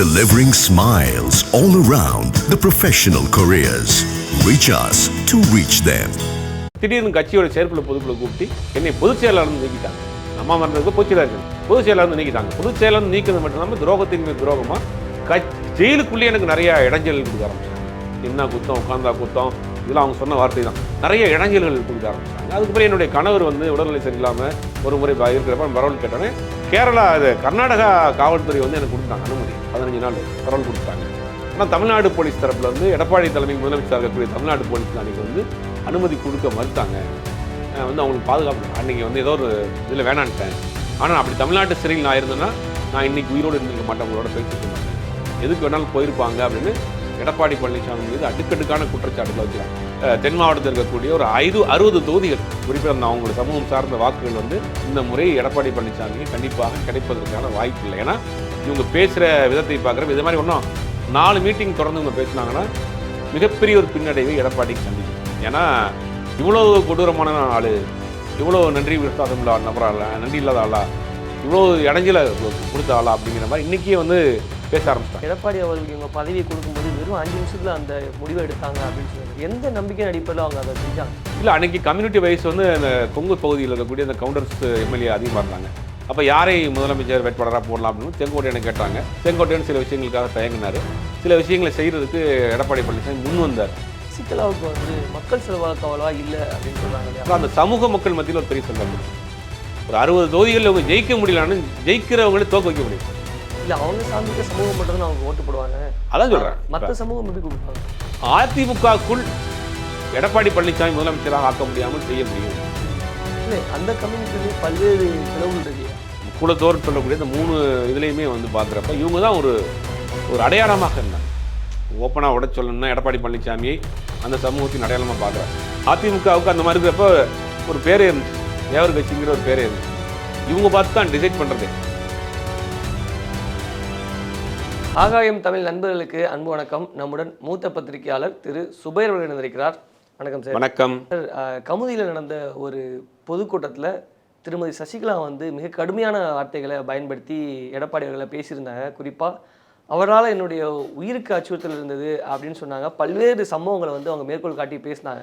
delivering smiles all around the professional careers. Reach us to reach them. திடீர்னு கட்சியோட செயற்குழு பொதுக்குழு கூப்பிட்டு என்னை பொதுச் செயலாளர் நீக்கிட்டாங்க. அம்மா மறந்தது பொதுச் செயலாளர் பொதுச் செயலாளர் நீக்கிட்டாங்க. பொதுச் செயலாளர் நீக்கிறது மட்டும் இல்லாமல் துரோகத்தின் மீது துரோகமாக ஜெயிலுக்குள்ளேயே எனக்கு நிறைய இடைஞ்சல்கள் கொடுக்க ஆரம்பிச்சாங்க. என்ன குத்தம் உட்காந்தா குத்தம் இதெல்லாம் அவங்க சொன்ன வார்த்தை தான். நிறைய இடைஞ்சல்கள் கொடுக்க ஆரம்பிச்சாங்க. அதுக்கப்புறம் என்னுடைய கணவர் உடல்நிலை சரியில்லாமல் ஒரு முறை இருக்கிறப்ப பரவல் கேட்டோன்னே கர்நாடகா காவல்துறை எனக்கு கொடுத்தாங்க அனுமதி 15 நாள் பரவல் கொடுத்தாங்க. ஆனால் தமிழ்நாடு போலீஸ் தரப்பில் எடப்பாடி தலைமை முதலமைச்சர் இருக்கக்கூடிய தமிழ்நாடு போலீஸ் அன்றைக்கி அனுமதி கொடுக்க மறுத்தாங்க. அவங்களுக்கு பாதுகாப்பு அன்றைக்கி ஏதோ ஒரு இதில் வேணான்ட்டேன். ஆனால் அப்படி தமிழ்நாட்டு சிறையில் நான் இருந்தேன்னா நான் இன்றைக்கி உயிரோடு இருந்திருக்க மாட்டேன், உங்களோட பேசிட்டு மாட்டேன், எதுக்கு வேணாலும் போயிருப்பாங்க அப்படின்னு எடப்பாடி பழனிசாமி மீது அடுக்கடுக்கான குற்றச்சாட்டுகள் வச்சுருக்காங்க. தென் மாவட்டத்தில் இருக்கக்கூடிய ஒரு 60 தொகுதிகள் குறிப்பாக அவங்களோட சமூகம் சார்ந்த வாக்குகள் இந்த முறை எடப்பாடி பழனிசாமிக்கு கண்டிப்பாக கிடைப்பதற்கான வாய்ப்பு இல்லை. ஏன்னா இவங்க பேசுகிற விதத்தை பார்க்குற இது மாதிரி ஒன்றும் 4 மீட்டிங் தொடர்ந்து இவங்க பேசினாங்கன்னா மிகப்பெரிய ஒரு பின்னடைவை எடப்பாடிக்கு சந்திக்கும். ஏன்னா இவ்வளோ கொடூரமான ஆள், இவ்வளோ நன்றி விசுவாசம் உள்ள நபரால, நன்றி இல்லாத ஆளா, இவ்வளோ இடைஞ்சல கொடுத்த ஆளா அப்படிங்கிற மாதிரி இன்றைக்கே பேச ஆரம்பிச்சிட்டாங்க. எடப்பாடி அவர்களுக்கு இவங்க பதவியை கொடுக்கும்போது வெறும் 5 நிமிஷத்தில் அந்த முடிவை எடுத்தாங்க அப்படின்னு சொல்லி எந்த நம்பிக்கை அடிப்படையில் அவங்க அதை செஞ்சாங்க? இல்லை, அன்றைக்கி கம்யூனிட்டி வைஸ் அந்த கொங்கு பகுதியில் இருக்கக்கூடிய அந்த கவுண்டர்ஸ் எம்எல்ஏ அதிகமாக இருந்தாங்க. அப்போ யாரை முதலமைச்சர் வேட்பாளராக போடலாம் அப்படின்னு செங்கோட்டையனை கேட்டாங்க. செங்கோட்டையன் சில விஷயங்களுக்காக தயங்கினார். சில விஷயங்களை செய்கிறதுக்கு எடப்பாடி பழனிசாமி முன் வந்தார். சிக்கலாவுக்கு மக்கள் செல்வாக்கு அவ்வளவா இல்லை அப்படின்னு சொல்கிறாங்க. அந்த சமூக மக்கள் மத்தியில் ஒரு பெரிய செல்வாக்கு. ஒரு 60 தொகுதிகளில் அவங்க ஜெயிக்க முடியலான்னு ஜெயிக்கிறவங்களே தோக்க வைக்க முடியும். இல்லை, அவங்க சார்ந்த சமூகம் மட்டும் அவங்க ஓட்டு போடுவாங்க. அதான் சொல்கிறேன். மற்ற சமூகம் எப்படி கொடுப்பாங்க? அதிமுகக்குள் எடப்பாடி பழனிசாமி முதலமைச்சராக ஆக்க முடியாமல் செய்ய முடியும். இல்லை, அந்த கம்யூனிட்டிலேயே பல்வேறு பிளவுகள் இருக்கு. குலத்தோர் சொல்லக்கூடிய இந்த 3 இதுலேயுமே பார்க்குறப்ப இவங்க தான் ஒரு அடையாளமாக இருந்தாங்க. ஓப்பனாக உடச் சொல்லணும்னா எடப்பாடி பழனிசாமியை அந்த சமூகத்தின் அடையாளமாக பார்க்குறாங்க. அதிமுகவுக்கு அந்த மாதிரி இருக்கிறப்ப ஒரு பேரே இருந்துச்சு, தேவர் கட்சிங்கிற ஒரு பேரே இருந்துச்சு. இவங்க பார்த்து தான் டிசைட் பண்ணுறது. ஆகாயம் தமிழ் நண்பர்களுக்கு அன்பு வணக்கம். நம்முடன் மூத்த பத்திரிகையாளர் திரு சுபைர் அவர்கள் இருந்திருக்கிறார். வணக்கம் சார். வணக்கம் சார். கமுதியில் நடந்த ஒரு பொதுக்கூட்டத்தில் திருமதி சசிகலா மிக கடுமையான வார்த்தைகளை பயன்படுத்தி எடப்பாடி அவர்களை பேசியிருந்தாங்க. குறிப்பாக அவரால் என்னுடைய உயிருக்கு அச்சுறுத்தல் இருந்தது அப்படின்னு சொன்னாங்க. பல்வேறு சம்பவங்களை அவங்க மேற்கோள் காட்டி பேசினாங்க.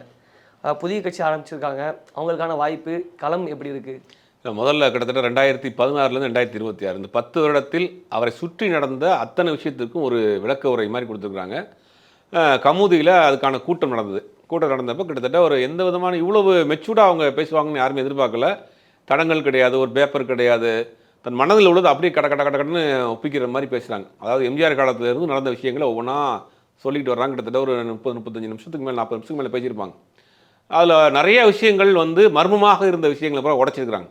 புதிய கட்சி ஆரம்பிச்சிருக்காங்க, அவங்களுக்கான வாய்ப்பு களம் எப்படி இருக்குது? முதல்ல கிட்டத்தட்ட 2016 2026 இந்த 10 வருடத்தில் அவரை சுற்றி நடந்த அத்தனை விஷயத்துக்கும் ஒரு விளக்க உரை மாதிரி கொடுத்துருக்குறாங்க. கமுதியில் அதுக்கான கூட்டம் நடந்தது. கூட்டம் நடந்தப்போ கிட்டத்தட்ட ஒரு எந்த விதமான இவ்வளவு மெச்சூர்டாக அவங்க பேசுவாங்கன்னு யாருமே எதிர்பார்க்கல. தடங்கள் கிடையாது, ஒரு பேப்பர் கிடையாது, தன் மனதில் உள்ளது அப்படியே கடன்னு ஒப்பிக்கிற மாதிரி பேசுகிறாங்க. அதாவது எம்ஜிஆர் காலத்திலிருந்து நடந்த விஷயங்களை ஒவ்வொன்றா சொல்லிட்டு வர்றாங்க. கிட்டத்தட்ட ஒரு 30-35 நிமிஷத்துக்கு மேலே 40 நிமிஷத்துக்கு மேலே பேசியிருப்பாங்க. அதில் நிறைய விஷயங்கள் மர்மமாக இருந்த விஷயங்களை கூட உடச்சிருக்கிறாங்க.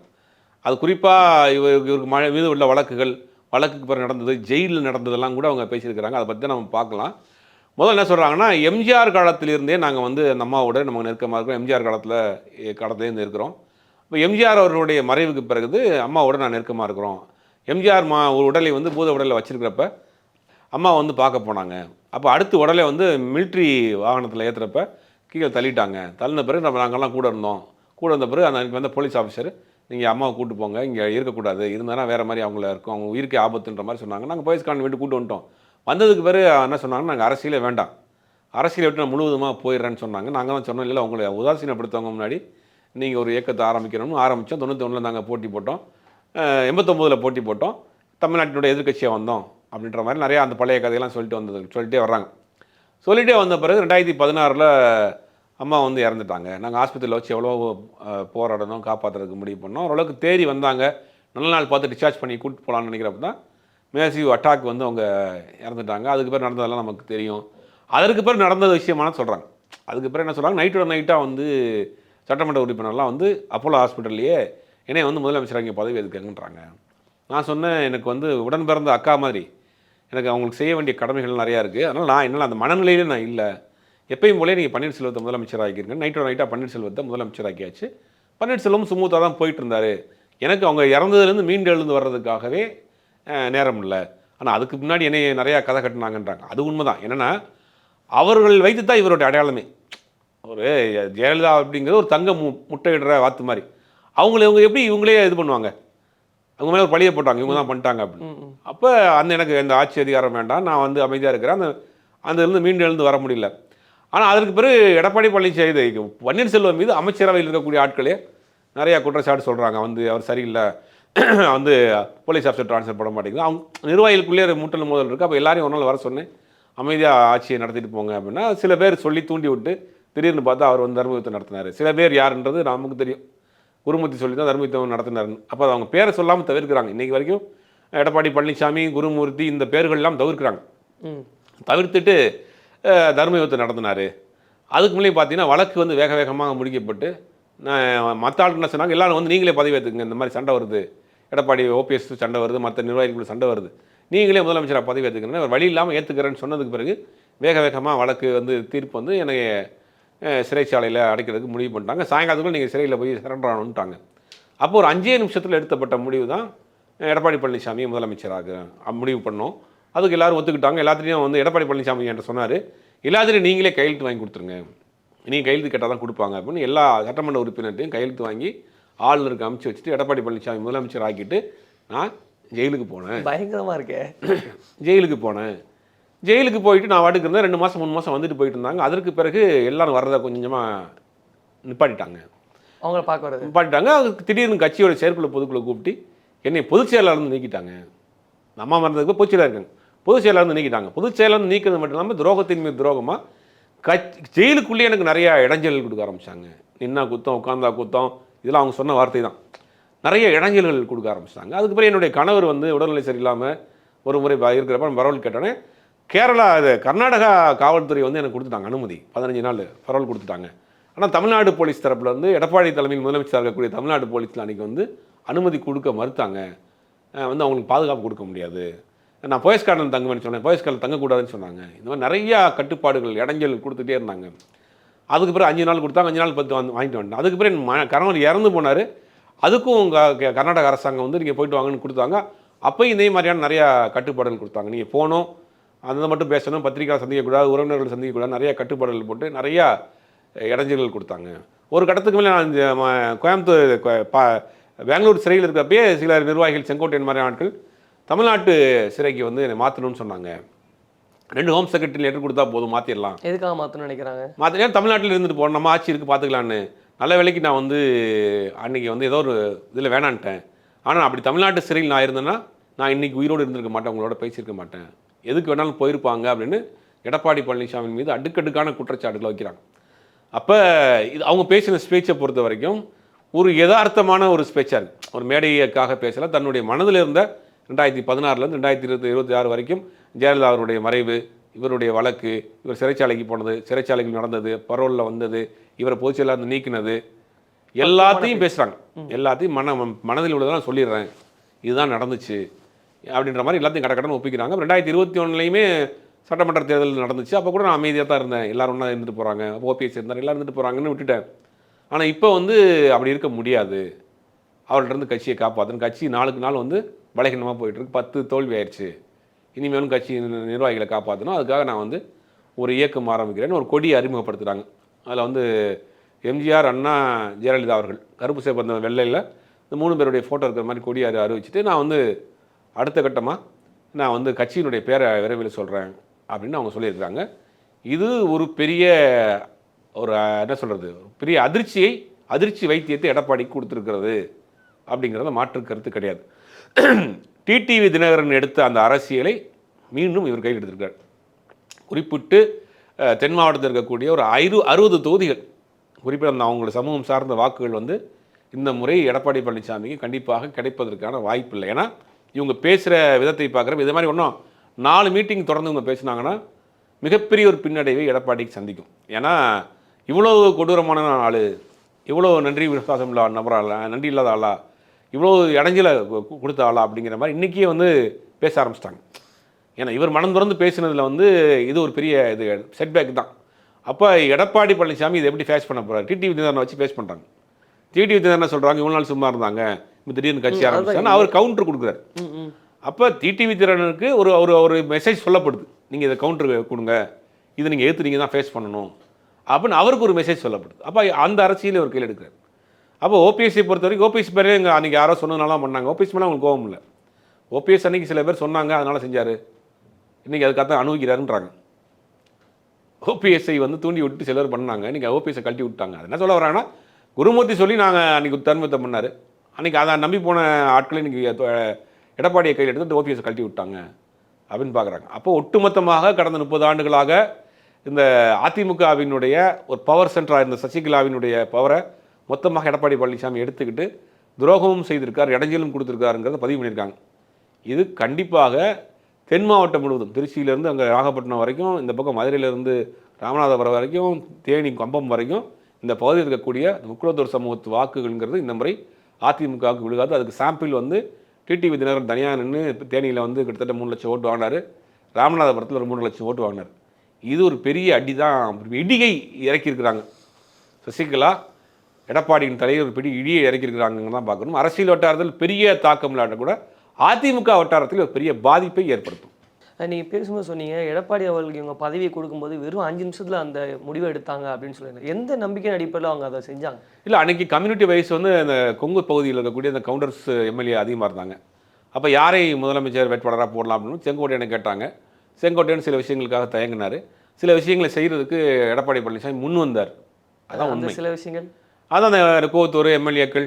அது குறிப்பாக இவருக்கு மீது உள்ள வழக்குக்கு பிறகு நடந்தது, ஜெயிலில் நடந்ததெல்லாம் கூட அவங்க பேசியிருக்கிறாங்க. அதை பற்றி நம்ம பார்க்கலாம். முதல்ல என்ன சொல்கிறாங்கன்னா, எம்ஜிஆர் காலத்திலிருந்தே நாங்கள் அந்த அம்மாவோட நமக்கு நெருக்கமாக இருக்கிறோம். எம்ஜிஆர் காலத்துலேருந்து இருக்கிறோம். இப்போ எம்ஜிஆர் அவர்களுடைய மறைவுக்கு பிறகு அம்மாவோட நான் நெருக்கமாக இருக்கிறோம். எம்ஜிஆர் ஒரு உடலை பூத உடலில் வச்சுருக்கிறப்ப அம்மா பார்க்க போனாங்க. அப்போ அடுத்து உடலை மிலிட்ரி வாகனத்தில் ஏற்றுறப்ப கீழே தள்ளிட்டாங்க. தள்ளின பிறகு நாங்கள்லாம் கூட இருந்த பிறகு அந்த போலீஸ் ஆஃபீஸர் நீங்கள் அம்மாவை கூப்பிட்டு போங்க, இங்கே இருக்கக்கூடாது, இருந்தானா வேறு மாதிரி அவங்கள இருக்கும், அவங்க உயிருக்கு ஆபத்துன்ற மாதிரி சொன்னாங்க. நாங்கள் போலீஸ் கான்வென்ட் கூப்பிட்டு வந்துட்டோம். வந்ததுக்கு பிறகு என்ன சொன்னாங்க, நாங்கள் அரசியலே வேண்டாம், அரசியலை விட்டு நான் முழுவதுமாக போயிடுறேன்னு சொன்னாங்க. நாங்கள் தான் சொன்னோம், இல்லை உங்களை உதாசீனப்படுத்தவங்க முன்னாடி நீங்கள் ஒரு இயக்கத்தை ஆரம்பிக்கணும்னு ஆரம்பித்தோம். 91 நாங்கள் போட்டி போட்டோம், 89 போட்டி போட்டோம், தமிழ்நாட்டினுடைய எதிர்கட்சியாக வந்தோம் அப்படின்ற மாதிரி நிறையா அந்த பழைய கதையெல்லாம் சொல்லிட்டே வர்றாங்க. சொல்லிகிட்டே வந்த பிறகு 2016 அம்மா இறந்துட்டாங்க. நாங்கள் ஆஸ்பத்திரியில் வச்சு எவ்வளோ போராடணும், காப்பாற்றுறதுக்கு முடிவு பண்ணோம். ஓரளவுக்கு தேடி வந்தாங்க. நல்ல நாள் பார்த்து டிஸ்சார்ஜ் பண்ணி கூப்பிட்டு போகலான்னு நினைக்கிறப்ப தான் மேசிவ் அட்டாக் அவங்க இறந்துட்டாங்க. அதுக்கு பிறகு நடந்ததெல்லாம் நமக்கு தெரியும். அதற்கு பிறகு நடந்த விஷயமான சொல்கிறாங்க. அதுக்கு பிறகு என்ன சொல்கிறாங்க, நைட்டோட நைட்டாக சட்டமன்ற உறுப்பினர்லாம் அப்போலோ ஹாஸ்பிட்டல்லையே என்னை முதலமைச்சராக இங்கே பதவி எதுக்குன்றாங்க. நான் சொன்னேன், எனக்கு உடன் பிறந்த அக்கா மாதிரி எனக்கு அவங்களுக்கு செய்ய வேண்டிய கடமைகள் நிறையா இருக்குது. அதனால் நான் என்னால் அந்த மனநிலையிலே நான் இல்லை. எப்பயும் போலே நீங்கள் பன்னீர்செல்வத்தை முதலமைச்சராகிருங்க. நைட்டோட நைட்டாக பன்னீர்செல்வத்தை முதலமைச்சராக்கியாச்சு. பன்னீர்செல்வம் ஸ்மூத்தாக தான் போயிட்டு இருந்தார். எனக்கு அவங்க இறந்ததுலேருந்து மீண்டு எழுந்து வர்றதுக்காகவே நேரம் இல்லை. ஆனால் அதுக்கு முன்னாடி என்னை நிறையா கதை கட்டினாங்கன்றாங்க. அது உண்மை தான். என்னென்னா அவர்கள் வைத்து தான் இவருடைய அடையாளமே. ஒரு ஜெயலலிதா அப்படிங்கிறது ஒரு தங்க முட்டையிடுற வாத்து மாதிரி. இவங்க எப்படி இவங்களே இது பண்ணுவாங்க, அவங்க மேலே ஒரு பழியை போட்டாங்க, இவங்க தான் பண்ணிட்டாங்க அப்படின்னு. அப்போ எனக்கு இந்த ஆட்சி அதிகாரம் வேண்டாம், நான் வந்து அமைதியாக இருக்கிறேன், அந்த இருந்து மீண்டும் எழுந்து வர முடியல. ஆனால் அதற்கு பிறகு எடப்பாடி பழனிசாமி பன்னீர்செல்வம் மீது அமைச்சரவையில் இருக்கக்கூடிய ஆட்களே நிறையா குற்றச்சாட்டு சொல்கிறாங்க. வந்து அவர் சரியில்லை, வந்து போலீஸ் ஆஃபீஸர் ட்ரான்ஸ்ஃபர் பண்ண மாட்டேங்குது, அவங்க நிர்வாகிகளுக்குள்ளே முட்டல் மோதல் இருக்குது. அப்போ எல்லாரையும் ஒரு நாள் வர சொன்னேன், அமைதியாக ஆட்சியை நடத்திட்டு போங்க அப்படின்னா சில பேர் சொல்லி தூண்டி விட்டு திடீர்னு பார்த்தா அவர் வந்து தர்மயுத்தம் நடத்தினார். சில பேர் யாருன்றது நமக்கு தெரியும், குருமூர்த்தி சொல்லி தான் தர்மயுத்தம் நடத்தினாருன்னு. அப்போ அவங்க பேரை சொல்லாமல் தவிர்க்கிறாங்க. இன்றைக்கி வரைக்கும் எடப்பாடி பழனிசாமி, குருமூர்த்தி இந்த பேர்கள்லாம் தவிர்க்கிறாங்க. தவிர்த்துட்டு தர்மயுத்தம் நடத்தினார். அதுக்கு முன்னே பார்த்தீங்கன்னா வழக்கு வந்து வேக வேகமாக முடிக்கப்பட்டு மற்ற ஆளுக்கு என்ன சொன்னாங்க, எல்லாரும் வந்து நீங்களே பதவி ஏற்றுக்குங்க, இந்த மாதிரி சண்டை வருது, எடப்பாடி ஓபிஎஸ் சண்டை வருது, மற்ற நிர்வாகிகளுக்கு சண்டை வருது, நீங்களே முதலமைச்சராக பதவி ஏற்றுக்கிறேன்னு வழி இல்லாமல் ஏற்றுக்கிறேன்னு சொன்னதுக்கு பிறகு வேக வேகமாக வழக்கு வந்து தீர்ப்பு வந்து என்னை சிறைச்சாலையில் அடைக்கிறதுக்கு முடிவு பண்ணிட்டாங்க. சாயங்காலத்துக்குள்ள நீங்கள் சிறையில் போய் சரண்டர் ஆகணுன்ட்டாங்க. அப்போ ஒரு 5 நிமிஷத்தில் எடுத்தப்பட்ட முடிவு தான் எடப்பாடி பழனிசாமியை முதலமைச்சராக முடிவு பண்ணோம். அதுக்கு எல்லோரும் ஒத்துக்கிட்டாங்க. எல்லாத்துலேயும் வந்து எடப்பாடி பழனிசாமி என்கிட்ட சொன்னார், எல்லாத்துலேயும் நீங்களே கையெழுத்து வாங்கி கொடுத்துருங்க, நீங்கள் கையெழுத்து கேட்டால் தான் கொடுப்பாங்க அப்படின்னு எல்லா சட்டமன்ற உறுப்பினர்கிட்டையும் கையெழுத்து வாங்கி ஆளுநருக்கு அமுச்சு வச்சுட்டு எடப்பாடி பழனிசாமி முதலமைச்சர் ஆக்கிட்டு நான் ஜெயிலுக்கு போனேன். பயங்கரமாக இருக்கேன். ஜெயிலுக்கு போனேன். ஜெயிலுக்கு போயிட்டு நான் வாட்டுக்கு இருந்தேன். 2 மாதம் 3 மாதம் வந்துட்டு போயிட்டு இருந்தாங்க. அதற்கு பிறகு எல்லாரும் வர்றதை கொஞ்சமாக நிப்பாட்டிட்டாங்க. அவங்கள பார்க்க வரது நிப்பாட்டிட்டாங்க. அதுக்கு திடீர்னு கட்சியோட செயற்குழு பொதுக்குழு கூப்பிட்டு என்னை பொதுச் செயலாளர்ந்து நீக்கிட்டாங்க. நம்ம மறந்ததுக்கு பொதுச் செயலாளர் இருக்காங்க, பொதுச் செயலாளர்ந்து நீக்கிட்டாங்க. பொதுச் செயலாளர்ந்து நீக்கிறது மட்டும் இல்லாமல் துரோகத்தின் மீது துரோகமாக ஜெயிலுக்குள்ளேயே எனக்கு நிறையா இடைஞ்சல்கள் கொடுக்க ஆரம்பித்தாங்க. நின்னா குத்தம், உட்காந்தா குத்தம், இதெல்லாம் அவங்க சொன்ன வார்த்தை தான். நிறைய இடைஞ்சல்கள் கொடுக்க ஆரம்பிச்சிட்டாங்க. அதுக்கு பிறகு என்னுடைய கணவர் வந்து உடல்நிலை சரியில்லாமல் ஒரு முறை இருக்கிறப்ப பரவல் கேட்டோன்னே கேரளா கர்நாடகா காவல்துறை வந்து எனக்கு கொடுத்துட்டாங்க அனுமதி, 15 நாள் பரவல் கொடுத்துட்டாங்க. ஆனால் தமிழ்நாடு போலீஸ் தரப்பில் வந்து எடப்பாடி தலைமையில் முதலமைச்சராக இருக்கக்கூடிய தமிழ்நாடு போலீஸில் அன்றைக்கி வந்து அனுமதி கொடுக்க மறுத்தாங்க. வந்து அவங்களுக்கு பாதுகாப்பு கொடுக்க முடியாது, நான் போயஸ் கார்டன் தங்குவேன்னு சொன்னேன், போயஸ் கார்டன் தங்கக்கூடாதுன்னு சொன்னாங்க. இந்த மாதிரி நிறையா கட்டுப்பாடுகள் இடைஞ்சல் கொடுத்துட்டே இருந்தாங்க. அதுக்கு பிறகு 5 நாள் கொடுத்தாங்க, 5 நாள் 10 வாங்கிட்டு வந்தேன். அதுக்கு பிறகு கணவர் இறந்து போனார். அதுக்கும் கர்நாடக அரசாங்கம் வந்து நீங்கள் போயிட்டு வாங்கன்னு கொடுத்தாங்க. அப்போயும் இதே மாதிரியான நிறையா கட்டுப்பாடுகள் கொடுத்தாங்க. நீங்கள் போகணும், அதை மட்டும் பேசணும், பத்திரிக்கை சந்திக்கக்கூடாது, உறவினர்கள் சந்திக்கக்கூடாது, நிறையா கட்டுப்பாடுகள் போட்டு நிறையா இடைஞ்சல்கள் கொடுத்தாங்க. ஒரு கட்டத்துக்கு மேலே நான் கோயம்புத்தூர் பெங்களூர் சிறையில் இருக்கிறப்பே சில நிர்வாகிகள், செங்கோட்டையன் மாதிரி ஆட்கள் தமிழ்நாட்டு சிறைக்கு வந்து என்னை மாற்றணும்னு சொன்னாங்க. 2 ஹோம் செக்ரட்டரி லெட்டர் கொடுத்தா போதும், மாற்றிடலாம். எதுக்காக மாற்றணும்னு நினைக்கிறாங்க? மாற்றினா தமிழ்நாட்டில் இருந்துட்டு போகணும், நம்ம ஆட்சி இருக்குது பார்த்துக்கலான்னு. நல்ல வேலைக்கு நான் வந்து அன்றைக்கி வந்து ஏதோ ஒரு இதில் வேணான்ட்டேன். ஆனால் அப்படி தமிழ்நாட்டு சிறையில் நான் இருந்தேன்னா நான் இன்றைக்கி உயிரோடு இருந்திருக்க மாட்டேன், உங்களோட பேசியிருக்க மாட்டேன், எதுக்கு வேணாலும் போயிருப்பாங்க அப்படின்னு எடப்பாடி பழனிசாமி மீது அடுக்கடுக்கான குற்றச்சாட்டுகளை வைக்கிறாங்க. அப்போ இது அவங்க பேசின ஸ்பீச்சை பொறுத்த வரைக்கும் ஒரு யதார்த்தமான ஒரு ஸ்பீச்சாக இருக்குது. ஒரு மேடைக்காக பேசல, தன்னுடைய மனதில் இருந்த 2016 2026 வரைக்கும் ஜெயலலிதா அவருடைய மறைவு, இவருடைய வழக்கு, இவர் சிறைச்சாலைக்கு போனது, சிறைச்சாலைகள் நடந்தது, பரோலில் வந்தது, இவரை பொதுச் செயலாளர் நீக்கினது, எல்லாத்தையும் பேசுகிறாங்க. எல்லாத்தையும் மனதில் உள்ளதெல்லாம் சொல்லிடுறேன், இதுதான் நடந்துச்சு அப்படின்ற மாதிரி எல்லாத்தையும் கடக்கடன்னு ஒப்பிக்கிறாங்க. 2021 சட்டமன்ற தேர்தல் நடந்துச்சு. அப்போ கூட நான் அமைதியாக தான் இருந்தேன், எல்லோரும் ஒன்றா இருந்துட்டு போகிறாங்க, ஓபிஎஸ் இருந்தார், எல்லோரும் இருந்துட்டு போகிறாங்கன்னு விட்டுட்டேன். ஆனால் இப்போ வந்து அப்படி இருக்க முடியாது, அவர்கிட்ட கட்சியை காப்பாற்றணும். கட்சி நாளுக்கு நாள் வந்து பலகீனமாக போயிட்டுருக்கு, 10 தோல்வி ஆயிடுச்சு, இனிமேலும் கட்சி நிர்வாகிகளை காப்பாற்றணும், அதுக்காக நான் வந்து ஒரு இயக்கம் ஆரம்பிக்கிறேன்னு ஒரு கொடியை அறிமுகப்படுத்துகிறாங்க. அதில் வந்து எம்ஜிஆர், அண்ணா, ஜெயலலிதா அவர்கள் கருப்பு சேப்பந்த வெள்ளையில் இந்த 3 பேருடைய ஃபோட்டோ இருக்கிற மாதிரி கொடியை அறிவிச்சுட்டு நான் வந்து அடுத்த கட்டமாக நான் வந்து கட்சியினுடைய பேரை விரைவில் சொல்கிறேன் அப்படின்னு அவங்க சொல்லியிருக்கிறாங்க. இது ஒரு பெரிய ஒரு என்ன சொல்கிறது, பெரிய அதிர்ச்சி வைத்தியத்தை எடப்பாடிக்கு கொடுத்துருக்கிறது அப்படிங்கிறத மாற்று கருத்து கிடையாது. டிடிவி தினகரன் எடுத்த அந்த அரசியலை மீண்டும் இவர் கையில் எடுத்திருக்கார். குறிப்பிட்டு தென் மாவட்டத்தில் இருக்கக்கூடிய ஒரு 60 தொகுதிகள், குறிப்பிட்ட அந்த அவங்களோட சமூகம் சார்ந்த வாக்குகள் வந்து இந்த முறை எடப்பாடி பழனிசாமிக்கு கண்டிப்பாக கிடைப்பதற்கான வாய்ப்பு இல்லை. ஏன்னா இவங்க பேசுகிற விதத்தை பார்க்குறப்ப இது மாதிரி ஒன்றும் 4 மீட்டிங் தொடர்ந்து இவங்க பேசினாங்கன்னா மிகப்பெரிய ஒரு பின்னடைவை எடப்பாடிக்கு சந்திக்கும். ஏன்னா இவ்வளோ கொடூரமான ஆள், இவ்வளோ நன்றி விசுவாசம் இல்லா நபராளா, நன்றி இல்லாத ஆளா, இவ்வளோ இடைஞ்சலை கொடுத்த ஆளா அப்படிங்கிற மாதிரி இன்றைக்கே வந்து பேச ஆரம்பிச்சிட்டாங்க. ஏன்னா இவர் மனம் திறந்து பேசினதில் வந்து இது ஒரு பெரிய இது செட்பேக் தான். அப்போ எடப்பாடி பழனிசாமி இதை எப்படி ஃபேஸ் பண்ண போகிறார்? டிடிவி தினகரனை வச்சு ஃபேஸ் பண்ணுறாங்க. டிடிவி தினகரன் சொல்கிறாங்க இவ்வளோ நாள் சும்மா இருந்தாங்க, இப்போ திடீர்னு கட்சி ஆரம்பிச்சாங்க, அவர் கவுண்டர் கொடுக்குறாரு. அப்போ டிடிவி தினகரனுக்கு ஒரு ஒரு மெசேஜ் சொல்லப்படுது, நீங்கள் இதை கவுண்டர் கொடுங்க, இதை நீங்கள் எடுத்து நீங்கள் தான் ஃபேஸ் பண்ணணும் அப்படின்னு அவருக்கு ஒரு மெசேஜ் சொல்லப்படுது. அப்போ அந்த அரசியல் அவர் கையில் எடுக்கிறார். அப்போ ஓபிஎஸ்ஸை பொறுத்த வரைக்கும் ஓபிஎஸ் பேரே இங்கே அன்றைக்கி யாரோ சொன்னதுனால பண்ணாங்க. ஓபிஎஸ் மேலே அவங்களுக்கு கோபம் இல்லை. ஓபிஎஸ் அன்றைக்கி சில பேர் சொன்னாங்க, அதனால் செஞ்சார். இன்றைக்கி அதுக்காக அனுபவிக்கிறாருன்றாங்க. ஓபிஎஸ்ஐ வந்து தூண்டி விட்டு சிலர் பண்ணாங்க, இன்றைக்கி ஓபிஎஸ்ஸை கழட்டி விட்டாங்க. அது என்ன சொல்ல வராங்கன்னா, குருமூர்த்தி சொல்லி நாங்கள் அன்றைக்கி தர்மத்தை பண்ணார், அன்றைக்கி அதை நம்பி போன ஆட்களை இன்றைக்கி எடப்பாடியை கையில் எடுத்து ஓபிஎஸ்ஸை கழட்டி விட்டாங்க அப்படின்னு பார்க்குறாங்க. அப்போ ஒட்டுமொத்தமாக கடந்த 30 ஆண்டுகளாக இந்த அதிமுகவினுடைய ஒரு பவர் சென்டராக இருந்த சசிகலாவினுடைய பவரை மொத்தமாக எடப்பாடி பழனிசாமி எடுத்துக்கிட்டு துரோகமும் செய்திருக்கார், இடைஞ்சலும் கொடுத்துருக்காருங்கிறத பதிவு பண்ணியிருக்காங்க. இது கண்டிப்பாக தென் மாவட்டம் முழுவதும், திருச்சியிலேருந்து அங்கே நாகப்பட்டினம் வரைக்கும், இந்த பக்கம் மதுரையிலேருந்து ராமநாதபுரம் வரைக்கும், தேனி கம்பம் வரைக்கும் இந்த பகுதியில் இருக்கக்கூடிய முக்குளத்தூர் சமூகத்து வாக்குகள்ங்கிறது இந்த முறை அதிமுகவுக்கு விழுகாது. அதுக்கு சாம்பிள் வந்து டிடிவி தினகரன் தனியாக நின்று தேனியில் வந்து கிட்டத்தட்ட 3 லட்சம் ஓட்டு வாங்கினார், ராமநாதபுரத்தில் ஒரு 3 லட்சம் ஓட்டு வாங்கினார். இது ஒரு பெரிய அடி தான், இடிகை இறக்கியிருக்கிறாங்க. சசிகலா எடப்பாடியின் தலைவர் ஒரு பெரிய இடியை இறக்கியிருக்கிறாங்கன்னு தான் பார்க்கணும். அரசியல் வட்டாரத்தில் பெரிய தாக்கம் இல்லாட்ட கூட அதிமுக வட்டாரத்தில் ஒரு பெரிய பாதிப்பை ஏற்படுத்தும். நீங்கள் பேசும்போது சொன்னீங்க, எடப்பாடி அவர்களுக்கு இவங்க பதவியை கொடுக்கும்போது வெறும் 5 நிமிஷத்தில் அந்த முடிவை எடுத்தாங்க அப்படின்னு சொல்லியிருந்தாங்க. எந்த நம்பிக்கையின் அடிப்படையில் அவங்க அதை செஞ்சாங்க? இல்லை, அன்றைக்கி கம்யூனிட்டி வைஸ் வந்து அந்த கொங்கு பகுதியில் இருக்கக்கூடிய அந்த கவுண்டர்ஸ் எம்எல்ஏ அதிகமாக இருந்தாங்க. அப்போ யாரை முதலமைச்சர் வேட்பாளராக போடலாம் அப்படின்னு செங்கோட்டையனை கேட்டாங்க. செங்கோட்டையன் சில விஷயங்களுக்காக தயங்கினார். சில விஷயங்களை செய்கிறதுக்கு எடப்பாடி பழனிசாமி முன் வந்தார். அதான் உண்மை. சில விஷயங்கள் அதான் அந்த கோவத்தூர் எம்எல்ஏக்கள்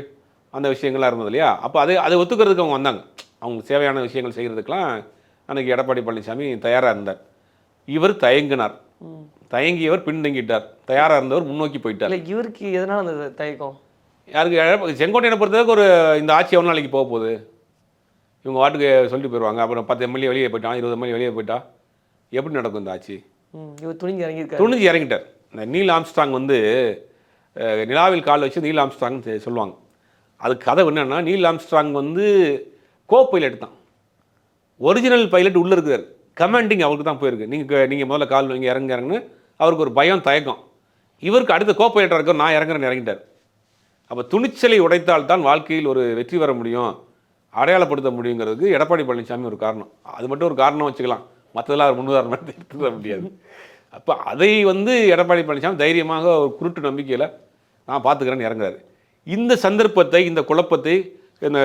அந்த விஷயங்கள்லாம் இருந்தது இல்லையா? அப்போ அதை ஒத்துக்கிறதுக்கு அவங்க வந்தாங்க. அவங்களுக்கு தேவையான விஷயங்கள் செய்கிறதுக்கெலாம் அன்றைக்கி எடப்பாடி பழனிசாமி தயாராக இருந்தார். இவர் தயங்கினார். தயங்கியவர் பின்தங்கிட்டார். தயாராக இருந்தவர் முன்னோக்கி போயிட்டார். இல்லை, இவருக்கு எதனால் அந்த தயக்கம்? யாருக்கு? செங்கோட்டையனை பொறுத்தவரைக்கும் ஒரு இந்த ஆட்சி எவ்வளோ நாளைக்கு போக போகுது, இவங்க வாட்டுக்கு சொல்லிட்டு போயிடுவாங்க. அப்புறம் 10 எம்எல்ஏ வெளியே போயிட்டான், 20 எம்எல்ஏ வெளியே போயிட்டா எப்படி நடக்கும் இந்த ஆட்சி? இவர் துணிஞ்சு இறங்கிட்டார். இந்த நீல் ஆம்ஸ்ட்ராங் வந்து நிலாவில் கால் வச்சு நீல் ஆம்ஸ்ட்ராங்னு சொல்லுவாங்க. அதுக்கு கதை என்னென்னா, நீல் ஆம்ஸ்ட்ராங் வந்து கோ பைலட் தான், ஒரிஜினல் பைலட் உள்ளே இருக்கிறார். கமாண்டிங் அவருக்கு தான் போயிருக்கு. நீங்கள் முதல்ல கால் வைங்க, இறங்குன்னு அவருக்கு ஒரு பயம், தயக்கம். இவருக்கு அடுத்த கோ பைலட்டாக இருக்க நான் இறங்குறேன்னு இறங்கிட்டார். அப்போ துணிச்சலை உடைத்தால் தான் வாழ்க்கையில் ஒரு வெற்றி பெற முடியும், அடையாளப்படுத்த முடியுங்கிறதுக்கு எடப்பாடி பழனிசாமி ஒரு காரணம். அது மட்டும் ஒரு காரணம் வச்சுக்கலாம், மற்றதெல்லாம் ஒரு முன்னுதாரணத்தை எடுத்துக்க முடியாது. அப்போ அதை வந்து எடப்பாடி பழனிசாமி தைரியமாக ஒரு குருட்டு நம்பிக்கையில் நான் பார்த்துக்கிறேன்னு இறங்குறாரு. இந்த சந்தர்ப்பத்தை, இந்த குழப்பத்தை, இந்த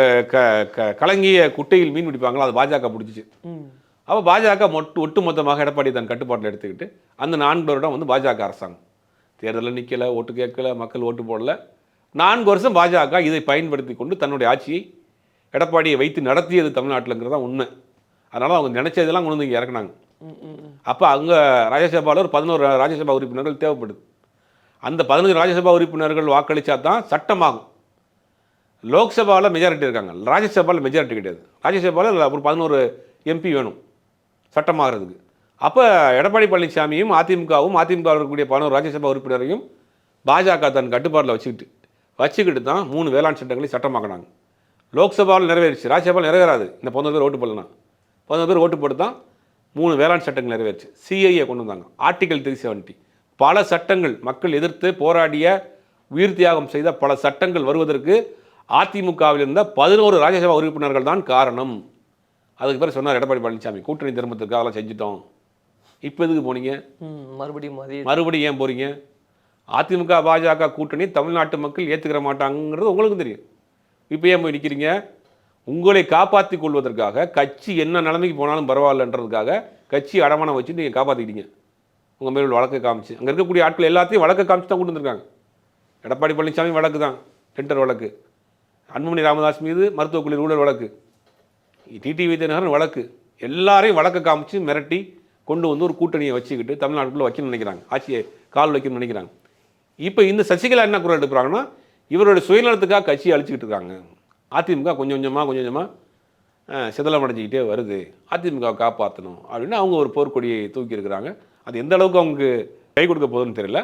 கலங்கிய குட்டையில் மீன் பிடிப்பாங்களோ அது பாஜக பிடிச்சிச்சு. அப்போ பாஜக ஒட்டுமொத்தமாக எடப்பாடி தன் கட்டுப்பாட்டில் எடுத்துக்கிட்டு அந்த 4 வருடம் வந்து பாஜக அரசாங்கம் தேர்தலில் நிற்கலை, ஓட்டு கேட்கல, மக்கள் ஓட்டு போடல. 4 வருஷம் பாஜக இதை பயன்படுத்தி கொண்டு தன்னுடைய ஆட்சியை எடப்பாடியை வைத்து நடத்தியது தமிழ்நாட்டில்ங்கிறது தான் உண்மை. அதனால் அவங்க நினைச்சதெல்லாம் கொண்டு வந்து இங்கே இறக்குனாங்க. அப்போ அங்கே ராஜ்யசபாவில் ஒரு 11 ராஜ்யசபா உறுப்பினர்கள் தேவைப்படுது. அந்த 15 ராஜ்யசபா உறுப்பினர்கள் வாக்களித்தா தான் சட்டமாகும். லோக்சபாவில் மெஜாரிட்டி இருக்காங்க, ராஜ்யசபாவில் மெஜாரிட்டி கிடையாது. ராஜ்யசபாவில் ஒரு 11 எம்பி வேணும் சட்டமாகிறதுக்கு. அப்போ எடப்பாடி பழனிசாமியும் அதிமுகவும், அதிமுக இருக்கக்கூடிய 11 ராஜ்யசபா உறுப்பினரையும் பாஜக தன் கட்டுப்பாட்டில் வச்சுக்கிட்டு தான் 3 வேளாண் சட்டங்களை சட்டமாக்கினாங்க. லோக்சபாவில் நிறைவேறிச்சு, ராஜ்யசபாவில் நிறைவேறாது. இந்த 11 பேர் ஓட்டு போடலாம். 11 பேர் ஓட்டு போட்டு தான் 3 வேளாண் சட்டங்கள் நிறைவேறிச்சு. சிஐஏ கொண்டு வந்தாங்க, ஆர்டிகல் 370. பல சட்டங்கள் மக்கள் எதிர்த்து போராடிய, உயிர் தியாகம் செய்த பல சட்டங்கள் வருவதற்கு அதிமுகவில் இருந்த 11 ராஜ்யசபா உறுப்பினர்கள் தான் காரணம். அதுக்கு பிறகு சொன்னார் எடப்பாடி பழனிசாமி, கூட்டணி திரும்பத்துக்காக செஞ்சுட்டோம், இப்போ எதுக்கு போனீங்க, மறுபடியும் ஏன் போகிறீங்க? அதிமுக பாஜக கூட்டணி தமிழ்நாட்டு மக்கள் ஏற்றுக்கிற மாட்டாங்கிறது உங்களுக்கும் தெரியும். இப்போ ஏன் போய் நிற்கிறீங்க? உங்களை காப்பாற்றி கொள்வதற்காக, கட்சி என்ன நிலைமைக்கு போனாலும் பரவாயில்லன்றதுக்காக கட்சி அடமானம் வச்சு நீங்கள் காப்பாற்றிக்கிட்டீங்க. உங்கள் மேல் வழக்கை காமிச்சு, அங்கே இருக்கக்கூடிய ஆட்கள் எல்லாத்தையும் வழக்கை காமிச்சு தான் கொண்டு வந்திருக்காங்க. எடப்பாடி பழனிசாமி வழக்கு தான், டெண்டர் வழக்கு, அன்புமணி ராமதாஸ் மீது மருத்துவக் கல்லூரி ஊழல் வழக்கு, டிடிவி தினகரன் வழக்கு, எல்லாரையும் வழக்கை காமிச்சு மிரட்டி கொண்டு வந்து ஒரு கூட்டணியை வச்சுக்கிட்டு தமிழ்நாட்டுக்குள்ளே வைக்கணும்னு நினைக்கிறாங்க, ஆட்சியை கால் வைக்கணும்னு நினைக்கிறாங்க. இப்போ இந்த சசிகலா என்ன குரல் எடுக்கிறாங்கன்னா, இவருடைய சுயநலத்துக்காக கட்சியை அழிச்சிக்கிட்டு இருக்காங்க. அதிமுக கொஞ்சம் கொஞ்சமாக சிதலம் அடைஞ்சிக்கிட்டே வருது, அதிமுகவை காப்பாற்றணும் அப்படின்னு அவங்க ஒரு போர்க்கொடியை தூக்கி இருக்கிறாங்க. அது எந்த அளவுக்கு அவங்களுக்கு கை கொடுக்க போகுதுன்னு தெரியல.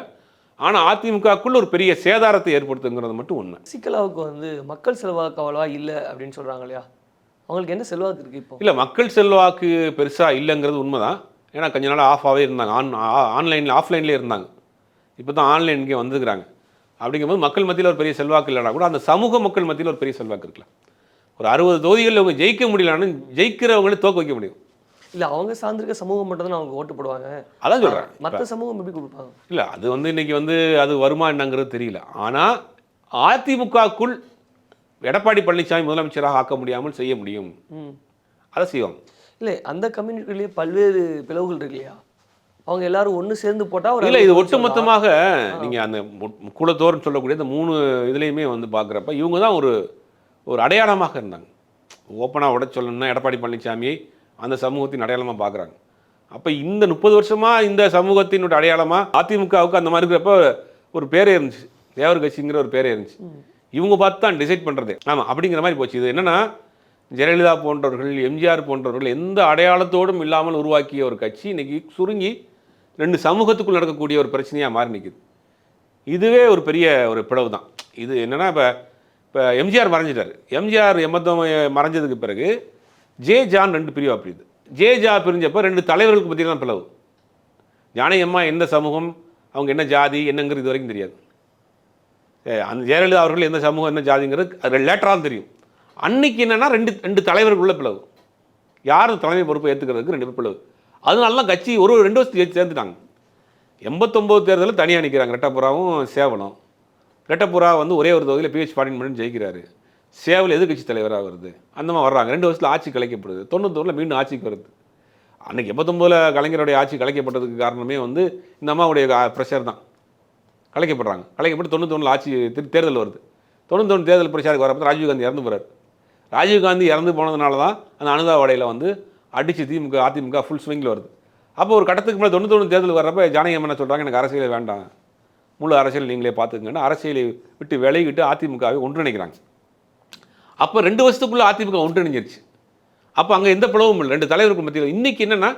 ஆனால் அதிமுகக்குள்ள ஒரு பெரிய சேதாரத்தை ஏற்படுத்துங்கிறது மட்டும் உண்மை. சசிகலாவுக்கு வந்து மக்கள் செல்வாக்கு அவ்வளவா இல்லை அப்படின்னு சொல்கிறாங்க இல்லையா? அவங்களுக்கு என்ன செல்வாக்கு இருக்குது இப்போ? இல்லை, மக்கள் செல்வாக்கு பெருசாக இல்லைங்கிறது உண்மை தான். ஏன்னா கொஞ்ச நாள் ஆஃபாகவே இருந்தாங்க, ஆன்லைனில் ஆஃப்லைன்லேயே இருந்தாங்க. இப்போ தான் ஆன்லைனுக்கே வந்துருக்குறாங்க. அப்படிங்கும்போது மக்கள் மத்தியில் ஒரு பெரிய செல்வாக்கு இல்லைனா கூட அந்த சமூக மக்கள் மத்தியில் ஒரு பெரிய செல்வாக்கு இருக்கலாம். ஒரு 60 தொகுதிகளில் அவங்க ஜெயிக்க முடியலன்னு ஜெயிக்கிறவங்களே தோக்க வைக்க முடியும். இல்லை, அவங்க சார்ந்திருக்க சமூகம் மட்டும் தான் அவங்க ஓட்டு போடுவாங்க. அதான் சொல்கிறேன், மற்ற சமூகம் எப்படி கொடுப்பாங்க? இல்லை, அது வந்து இன்றைக்கி வந்து அது வருமா என்னங்கிறது தெரியல. ஆனால் அதிமுகக்குள் எடப்பாடி பழனிசாமி முதலமைச்சராக ஆக்க முடியாமல் செய்ய முடியும், அதை செய்வாங்க. இல்லை, அந்த கம்யூனிட்டிலேயே பல்வேறு பிளவுகள் இருக்கு இல்லையா, அவங்க எல்லாரும் ஒன்று சேர்ந்து போட்டால் இல்லை, இது ஒட்டுமொத்தமாக நீங்கள் அந்த குலத்தோர்னு சொல்லக்கூடிய இந்த 3 இதுலேயுமே வந்து பார்க்குறப்ப இவங்க தான் ஒரு அடையாளமாக இருந்தாங்க. ஓப்பனாக உடச் சொல்லணும்னா எடப்பாடி பழனிசாமியை அந்த சமூகத்தின் அடையாளமாக பார்க்குறாங்க. அப்போ இந்த 30 வருஷமாக இந்த சமூகத்தினுடைய அடையாளமாக அதிமுகவுக்கு அந்த மாதிரி இருக்கிறப்ப ஒரு பேரே இருந்துச்சு, தேவர் கட்சிங்கிற ஒரு பேரே இருந்துச்சு. இவங்க பார்த்து தான் டிசைட் பண்ணுறதே. ஆமாம், அப்படிங்கிற மாதிரி போச்சு. இது என்னென்னா, ஜெயலலிதா போன்றவர்கள், எம்ஜிஆர் போன்றவர்கள் எந்த அடையாளத்தோடும் இல்லாமல் உருவாக்கிய ஒரு கட்சி இன்றைக்கி சுருங்கி 2 சமூகத்துக்குள் நடக்கக்கூடிய ஒரு பிரச்சனையாக மாறி நிற்குது. இதுவே ஒரு பெரிய ஒரு பிளவு தான். இது என்னென்னா, இப்போ எம்ஜிஆர் மறைஞ்சிட்டார். எம்ஜிஆர் மறைஞ்சதுக்கு பிறகு ஜான் 2 பிரிவாக பிரியுது. ஜா பிரிஞ்சப்போ 2 தலைவர்களுக்கு பற்றி தான் பிளவு. ஜானகி அம்மா எந்த சமூகம், அவங்க என்ன ஜாதி என்னங்கிறது இது வரைக்கும் தெரியாது. அந்த ஜெயலலிதா அவர்கள் எந்த சமூகம் என்ன ஜாதிங்கிறது அது லேட்டராக தான் தெரியும். அன்னைக்கு என்னென்னா 2 தலைவர்களுக்குள்ள பிளவு, யார் தலைமை பொறுப்பை ஏற்றுக்கிறதுக்கு 2 பேர் பிளவு. அதனால தான் கட்சி 2 வருஷத்துக்கு சேர்ந்துட்டாங்க. 89 தேர்தலில் தனியாக நிற்கிறாங்க, ரெட்டப்புறாவும் சேவலும். ரெட்டப்புறா வந்து ஒரே ஒரு தொகுதியில் PH பாண்டியன் மட்டும் ஜெயிக்கிறாரு. சேவல் எதிர்கட்சி தலைவராக வருது. அந்த மாதிரி வர்றாங்க. 2 வருஷத்தில் ஆட்சி கலைக்கப்படுது. 91 மீண்டும் ஆட்சிக்கு வருது. அன்றைக்கி 89 கலைஞருடைய ஆட்சி கலைக்கப்பட்டதுக்கு காரணமே வந்து இந்த அம்மாவுடைய ப்ரெஷர் தான். கலைக்கப்படுறாங்க. கலைக்கப்பட்டு 91 ஆட்சி தேர்தல் வருது. 91 தேர்தல் பிரச்சாரத்துக்கு வரப்போ ராஜீவ்காந்தி இறந்து போகிறார். ராஜீவ்காந்தி இறந்து போனதுனால தான் அந்த அனுதா வடையில் வந்து அடித்து அதிமுக ஃபுல் ஸ்விங்கில் வருது. அப்போ ஒரு கட்டத்துக்கு மேலே 91 தேர்தல் வர்றப்ப ஜானகி அம்மா சொல்கிறாங்க, எனக்கு அரசியலே வேண்டாம், முழு அரசியல் நீங்களே பார்த்துக்கங்கன்னு அரசியலை விட்டு விலகிட்டு அதிமுகவை ஒன்றிணைக்கிறாங்க. அப்போ 2 வருஷத்துக்குள்ளே அதிமுக ஒன்றிணைஞ்சிருச்சு. அப்போ அங்கே எந்த பிளவும் இல்லை 2 தலைவருக்கு மத்தியில். இன்றைக்கி என்னென்னா,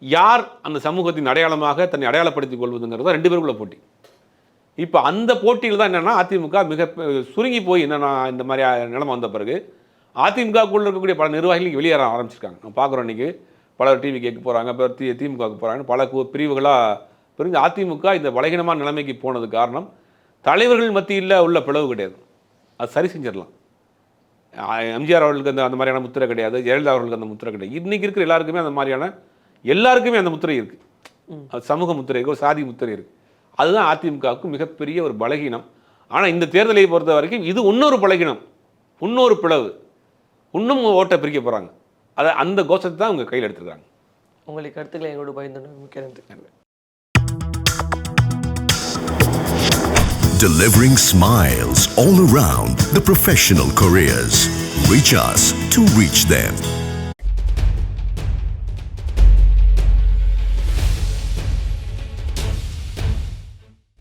யார் அந்த சமூகத்தின் அடையாளமாக தன்னை அடையாளப்படுத்திக் கொள்வதுங்கிறத 2 பேருக்குள்ள போட்டி. இப்போ அந்த போட்டியில் தான் என்னென்னா அதிமுக மிக சுருங்கி போய் என்னென்னா இந்த மாதிரி நிலைமை வந்த பிறகு அதிமுகக்குள்ளே இருக்கக்கூடிய பல நிர்வாகிகள் வெளியேற ஆரம்பிச்சிருக்காங்க. நம்ம பார்க்குறோம் இன்றைக்கி பலர் டிவி கேட்க போகிறாங்க, இப்போ திமுகவுக்கு போகிறாங்க, பல பிரிவுகளாக பிரிஞ்சு அதிமுக இந்த பலகீனமான நிலைமைக்கு போனது காரணம் தலைவர்கள் மத்தியில் உள்ள பிளவு கிடையாது. அது சரி செஞ்சிடலாம். எம்ஜிஆர் அவர்களுக்கு அந்த மாதிரியான முத்திரை கிடையாது, ஜெயலலிதா அவர்களுக்கு அந்த முத்திரை கிடையாது. இன்றைக்கி இருக்கிற எல்லாருக்குமே அந்த மாதிரியான எல்லாருக்குமே அந்த முத்திரை இருக்குது. அது சமூக முத்திரை இருக்குது, ஒரு சாதி முத்திரை இருக்குது. அதுதான் அதிமுகவுக்கு மிகப்பெரிய ஒரு பலகீனம். ஆனால் இந்த தேர்தலை பொறுத்த வரைக்கும் இது இன்னொரு பலகீனம், இன்னொரு பிளவு, இன்னும் ஓட்டை பிரிக்க போகிறாங்க. அதை அந்த கோஷத்தை தான் அவங்க கையில் எடுத்துருக்காங்க. உங்களுக்கு கருத்துக்களை எங்களோட பயந்து delivering smiles all around the professional careers. Reach us to reach them.